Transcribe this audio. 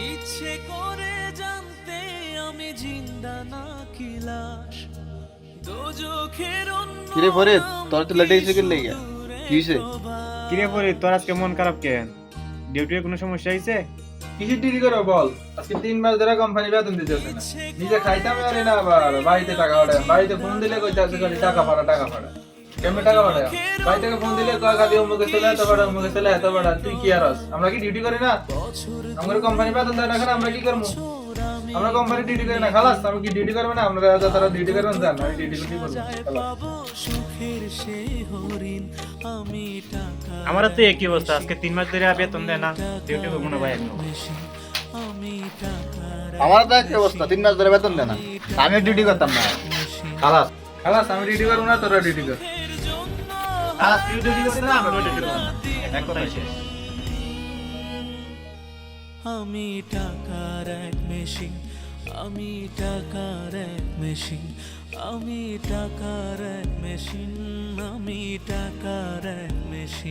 ইচ্ছে করে জানতে আমি জিন্দা না কি লাশ দোজখের কিরে ফরিদ, তোর তো লেটে গেছে কিনলে গিয়া কি হইছে? কিরে ফরিদ, তোর আজকে মন খারাপ কেন? ডিউটির কোনো সমস্যা হয়েছে? কিসের ডিউটি করো বল? আজকে 3 মাস ধরে কোম্পানি বেতন দিতেছে না। নিজে খাইতাম পারি না, আবার বাড়িতে টাকা পাঠায়। বাড়িতে ফোন দিলে কইতাছে খালি টাকা পাঠা টাকা পাঠা। কেমনে টাকা পাঠায়? বাড়ি থেকে ফোন দিলে কয় খালি অমুকে চলে এত পাঠা অমুকে চলে এত পাঠা। তুই কি আর আস? আমরা কি ডিউটি করি না? আমাদের কোম্পানি বেতন দেয় না, এখন আমরা কি করবো? আমরা কোম্পানি ডিউটি করি না, খালাস। আমি কি ডিউটি করবো না? আপনারা তারা ডিউটি করবেন, জান আমি ডিউটি করবো। সুখের সেই হরিণ আমি টাকা আমারও তো একই অবস্থা, আজকে 3 মাস ধরে বেতন দেয় না, ডিউটি করবো না ভাই একদম। আমি টাকা আমার তো একই অবস্থা, 3 মাস ধরে বেতন দেয় না। আমিও ডিউটি করতাম না। খালাস খালাস, আমি ডিউটি করবো না, তোরা ডিউটি কর। খালাস, তুই ডিউটি করছিস না, আমিও ডিউটি করব না। এক কথাই শেষ। আমি টাকার এক মেশিন আমি টাকার এক মেশিন আমি টাকার এক মেশিন আমি টাকার এক মেশিন